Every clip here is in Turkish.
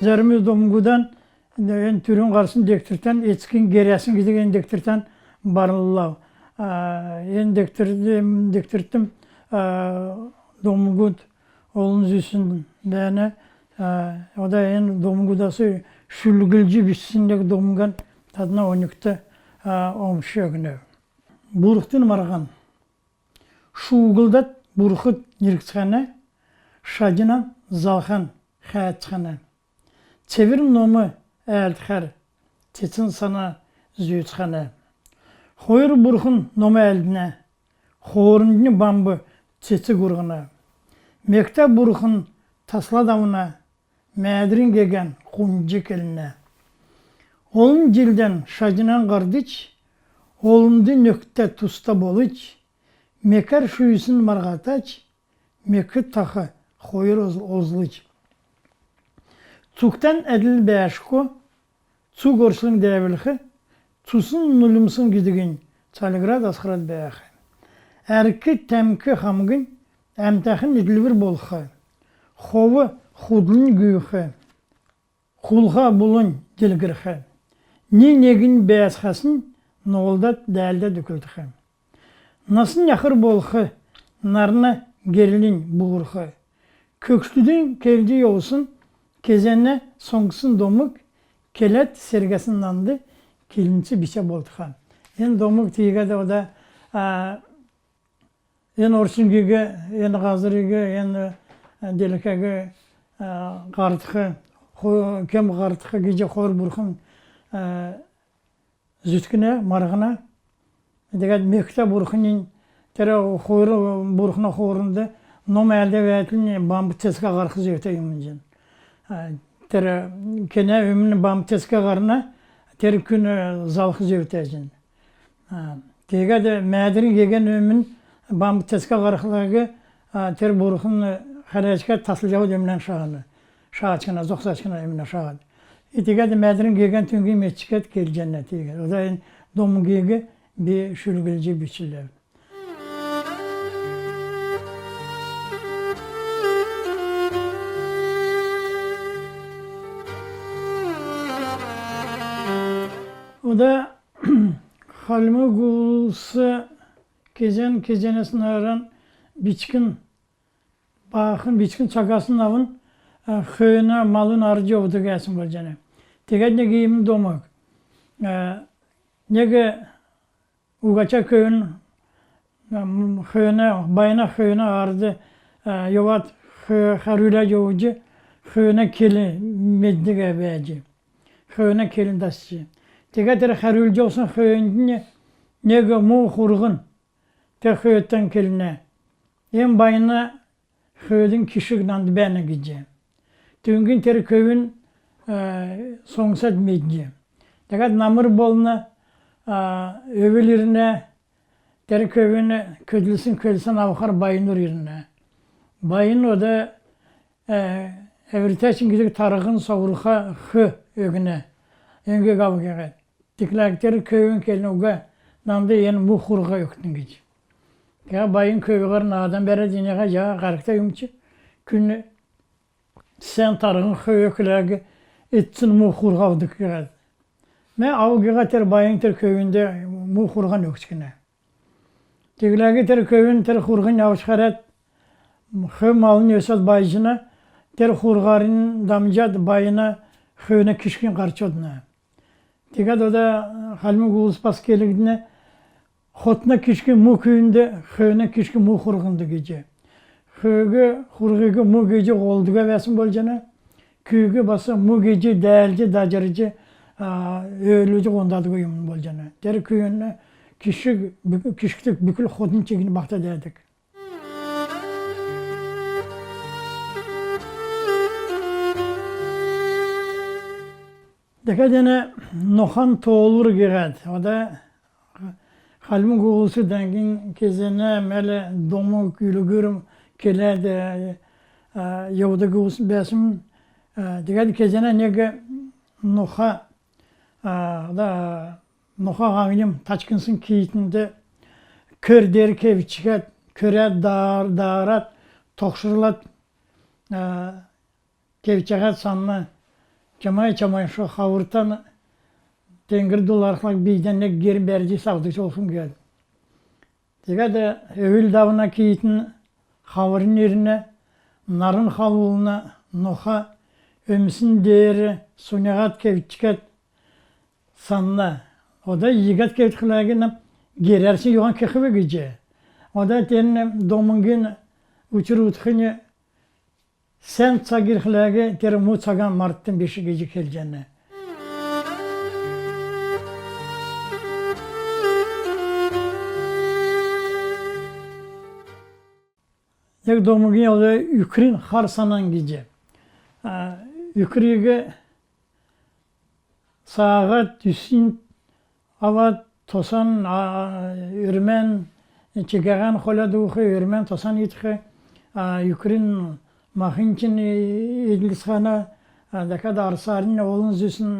Zarımız domungudan türün karşısını dektirten, etkin geresin gidegen dektirten barıllav. En dektirttim domungut olunuz üstün beni. O da en domungudası şülgülcü biçisindeki domungan tadına onukta olmuşuyor güne. Buruktun marağın. Şuğuldat burukut nirkçana, şacınan zalhan hayatçana. Çevirin nomu eltkar, çeçin sana züytçana. Hoyur burukun nomu eldine, hoğurundini bambı çeçi gurguna. Mektep burukun tasla davuna, mədrin gegen kuncik eline. Olun cilden şacınan kardiç, olundu nökte tusta boluç, mekar şuyusun margataç, mekı takı hoyur ozluç. Tuktan edil beşko, su gorsun devilhi, tusun nulumsun gidigin, çalıgrad asırat beyağı. Erki temki hamgın, emtahin edilvir bolha. Xovu xudlun güyüxi, kulha bulun dilgirxi. Ni negin beyazxasın, noğuldat dəldə döküldüxi. Nasın yaxır bolxi, narına gerilin buğurxi. Köksüdün keldi yoğusun, kezenne soңgsun domuk, kelet sergesinden kelinci biçe bolduxi. En domuk tiyiga da o da en orçun güge, en gazırıge, en delikage qartıqı, kem qartıqı gece xor burxun zütkine, marğına. Degad mekte burxunin tere xor burxuna xorunda nom elde veyatin bambu teska qarxı zöte yumuncan. Tere kene ömün bambu teska qarına tere kün zalxı zötecin. Degad mədrin gegen ömün bambu teska qarxılağı tere burxun xərəçkə tasılcağı demlən şağını. Şağaçkına, zoxsaçkına emine şağını. İtiqəd mədrin gegen tüngü meçikət gel cənnəti. O da domun gegi bir şülgülcü biçilər. O da halmı gulsı kezenesini aran biçkin bakın biçkin çakasının avın xöyüne malın arıcı oldu gelsin bolcana. Tegad ne giyimin domak. Nege ugaça köyün xöyüne bayına xöyüne ardı yovat xarüle yovucu xöyüne keli meddige beyci. Xöyüne kelin dasçı. Tegad tere xarülce olsun xöyünde nege mu xurgun te xöyütten keline. En bayına xöyüdün kişikten bana gideceğim. Tüngün teri köyün songsat medce. Tegad namır bolna övelerine teri köyün ködülsün avukar bayınır yerine. Bayın o da evrilteçin gidip tarıkın savurka hı ögüne. Öngü kavga. Tiklak teri köyün kelini uga namda yen bu hurga öktün gideceğim. Ya bayın köyü karın adam beri dinleye ya karıkta yumçu. Günü sen tarığın köyükleri etsin muhurgavdık geldi. Me avgıga ter bayın ter köyünde muhurgan yokçkine. Tiglagi ter köyün ter hurgan yavşkaret köy malın yösat bayıcına ter hurgarın damcad bayına köyüne kişkin karçoduna. Tigad o da halmi gulus paskeligine Xotna kişki mu köyünde köyüne kişki mu hurgundu gece. Köyge hurgege mu gece olduga versin bolcana. Köyge basa mu gece değerci dacarıcı ölücü ondadığı yumun bolcana. Der köyüne kişkilik bükül xotun çekini bakta derdik. Dekadene nohan toğulur giret. O da halmi gulsu dengin kezene mele domuk yülgürüm kele de yavda gulsu besim dikkat kezene nege noha da noha hangim taçkınsın kiyitinde kör der kevçiket köre dağarat toxşurlat kevçiket sanma Çamay şu havurtan tengir dolarlık birden ne geri berci savdıç olsun geldi. Diga da övül davına kiyitin havurun yerine narın havuluna noha ömsün değeri sunagat kevçiket sanla. O da yigat kevçikelagina gerersin yoğun kekive gece. O da tenin domungin uçur utkhini sen çagirkelage terin mu çagan marttin beşi gece kelcene. Yak domungin yolda yükrin harsanan gece. Yükrige sağa tüsün ava tosan ürmen çekeğen kola duğu ürmen tosan itxe yükrin mahinçin edilsana daka da arsarin olun züsün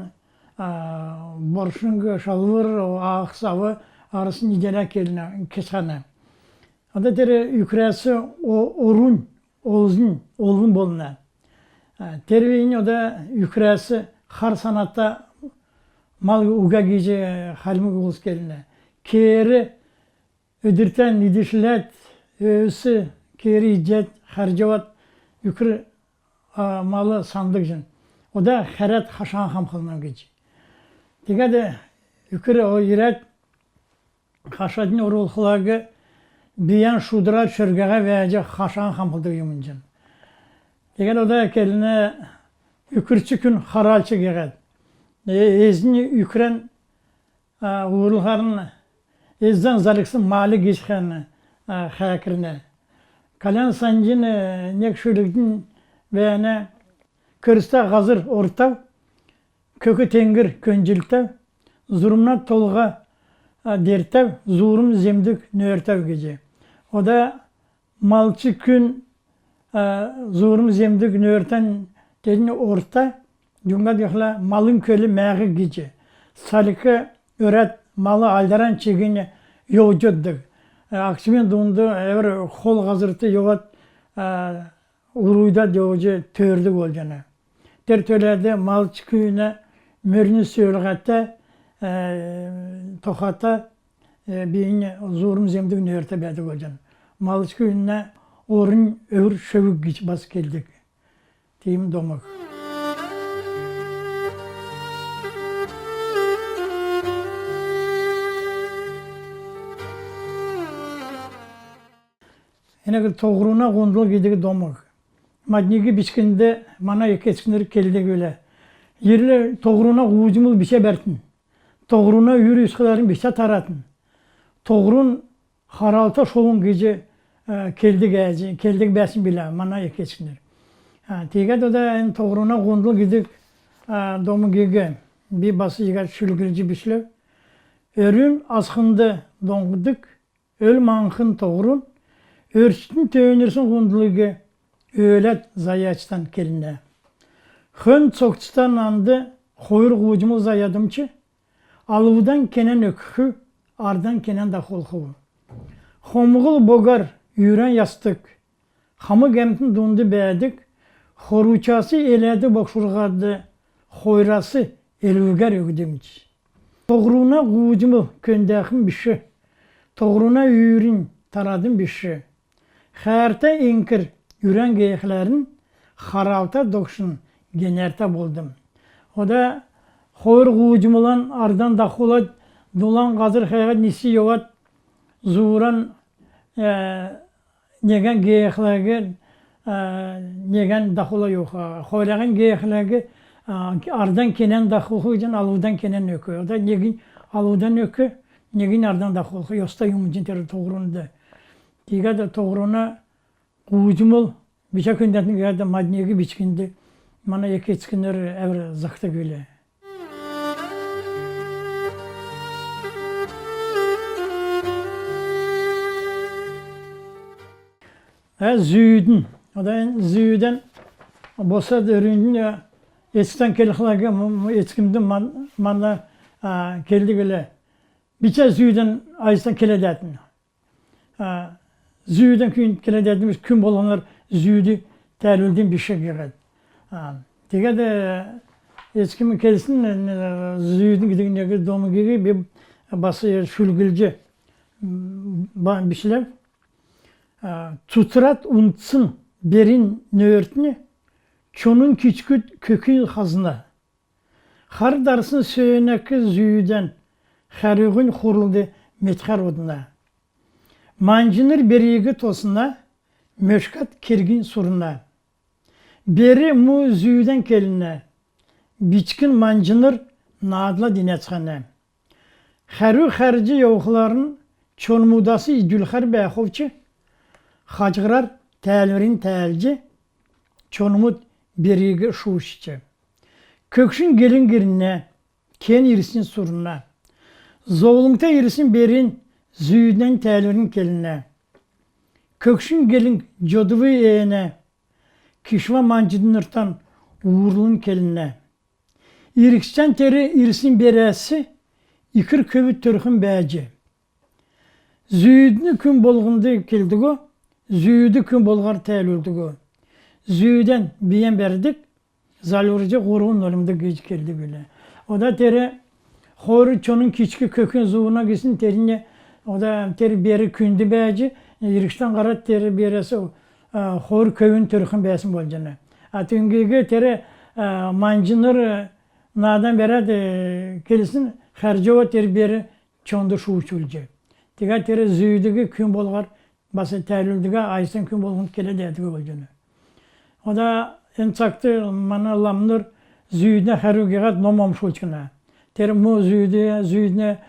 borşun şalvır ağıksavı arasın idelek eline kesana. Ada tere yükresi orun olun boluna. Terviyin o da yükresi har sanatta mal uga gece halmi gulus geline. Keri ödürten idişlet öğüsü keri icet harcavat yükri malı sandık jın. O da heret haşan ham kılınan gece. Diga da yükri o yiret haşadın orulğulağı biyan şudra şörgəğe vəyəcək haşan ham kıldığı yumuncan. Diga o da keline yükürçü gün haralçı geğed. Ezni yükren uğurluğarın ezden zalıksın mali geçken xəkirine. Kalan sancın nekşülükdün vəyene kırsta hazır ortav, kökü tengir köncültev, zurumna tolga dertev, zurum zemdük nörtev gece. O da malçı gün zurum zemdük nörten dedin orta, Cunga diyakla malın kölü məği gece. Salıkı öğret malı aldaran çegini yoğucudduk. Aksimen dondu eğer kol hazırtı yoğut uruyda yoğucu tördük olcana. Tertölerde mal çıkıyına mörünü söylüğette tokata birini zorum zemdik nörte bedik olcana. Mal çıkıyına orun övür şövük geç bas geldik. Diyeyim domak. Yine toğruna gondol gidik domak. Madnigi biçkinde mana yeketsinir keldi böyle. Yerle toğruna ucumul bir şey bertin. Toğruna yürü üskülerin bir şey taratın. Toğrun haralta şovun gece keldik besin bile mana yeketsinir. Tiget o da toğruna gondol gidik domu gege. Bir bası yigat şülgülci biçlev. Örün askındı donguduk. Öl mankhın toğrun. Örçtün töyünürsün gonduluğu öğlet zayaçtan keline. Hön çokçtan andı koyur gucumu zayadımçı. Alıvdan kenen ökü, ardan kenen da kolkuvu. Homugul bogar yüren yastık. Hamı gemtin dondu beğedik. Horuçası eledi bakşurgadı. Hoyrası elvüger ögdümç. Toğruna gucumu köndəxim bişi. Toğruna yürün taradım bişi. Xərtə inkir yüren geyiklerin haralta dokşun generte buldum. O da xoyur gucumulan ardan daxulat dolan qazır xəyət nisi yovat zuran negen geyiklerge negen daxula yok. Xoyrağın geyiklerge ardan kenen daxulu için aludan kenen ökü. O da negin aludan ökü, negin ardan daxulu. Yosta yumucun teri toğrunu da. Diga da toğruna gucumul biçak hündetin geldi madniyegi biçkindi. Mana yeketskinler evre zakta güle. Züydün. O da züyden bosa döründün ya eskiden keliklerge eskimdim manla keldi güle. Biçe züyden ayıstan keledettin. Züyden keledetimiz küm olanlar züydü terülden bir şey geldi. Diga da eskimi kelsin züydün gidince domu gibi bir bası şülgülce bir tuturat untsun berin nöörtünü çonun küçük kökü hazına. Har darsın söyneki züyden harıgın kuruldu metkar oduna. Mancınır beriyigi tosuna möşkat kirgin suruna. Beri mu züyden keline biçkin mancınır nadla dinetxana. Xəru xərci yoxların çonmudası idülxər bəxovçı, xacıqrar təlvirin təlci, çonmud berigi şuşçı. Kökşün gelin girinne, ken irisin suruna. Zoğlungta irisin berin züyden təlvirin keline. Kökşün gelin joduvu eğene, kişva mancıdınırtan uğurlun keline. İrikçen teri irisin beresi, İkir kövü türkün bәҗі. Züydünü kün bolğundu keldigo, züydü kün bolgar tälüldügo. Züyden biyen berdik, zalurca gorun ölümde geç keldi bile. O da tere horu çonun kiçki kökün zuğuna gitsin terine, o da teri beri kündü bәҗі, irişten qarat teri beresi horu kövün türkün bäsin boljana. Atüngege tere mancınır nadan berad kelsin Xərcova terbiyeri çonda şuuçulca. Tiga tere züydüge kün bolgar, bası təlüldüge aysan kün bolğun kele deydiği olcunu. O da en çaktı mana lamnır züydüne xərugigat nomam şulçuna. Tere mu züydüne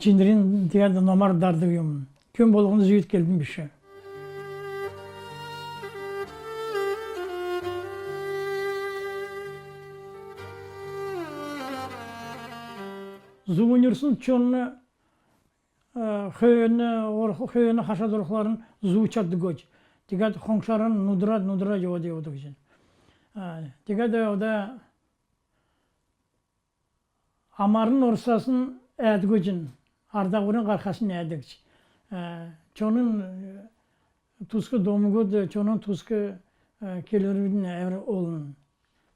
çindirin tiga da nomar dardığım. Kün bolğun züyd kelbin bir şey. Zuğunursun çonunu höyünü haşadırıkların zuğu çaktı göç. Tigat hoңşarın nudra jova deyoduk için. Tigat o da amarın orsasın ədik için, ardağırın qarxasını ədik. Çonun tuzku domugu, çonun tuzku kelirinin evri olun.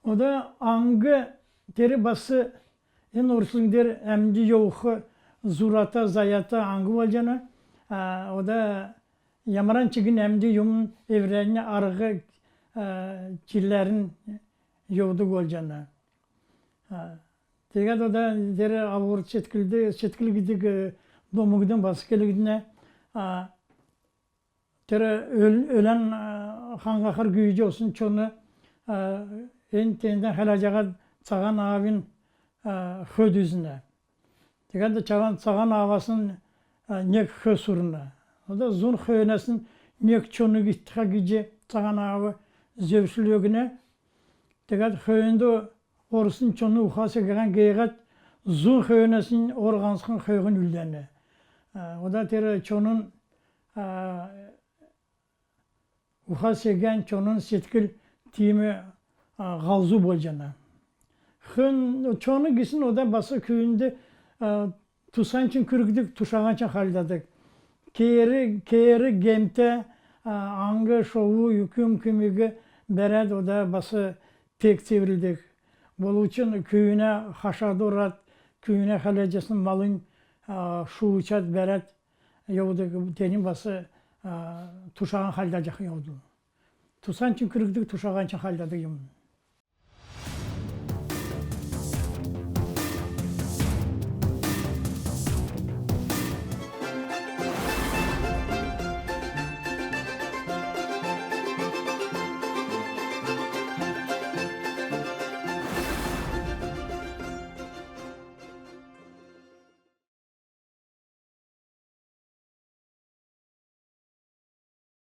O da angı teri bası en orsun der emdi yoğu zurata zayata angı olacağına o da yamaran çıkın emdi yumun evrenine argı çillerin yoğduk olacağına. Tegat o da der avur çetkili gidik domugdan baskılı gidine tere ölen hangakar güyücü olsun çonu en tenden helacağa çağan abin hödüzüne. Tegat da çağan avasın nek hö suruna. O da zun höynesin nek çonu gittiğe gici çağan avı zevşülüğüne. Tegat höyünde orusun çonu uxası gelen geygat zun höynesin organsın höygün üldenine. O da tere çonun uxası gelen çonun setkil timi gavzu bolcana. Çoğunu gitsin o da bası köyünde tusan için kürgüdük, tuşağan için haldadık. Keyeri gemte, angı, şovu, yüküm, kümüge bered o da bası tek çevrildik. Bolu için köyüne haşadı orat, köyüne halacasın malın şu uçat bered yavuduk. Tenin bası tuşağan haldacak yavdu. Tusan için kürgüdük, tuşağan için haldadık.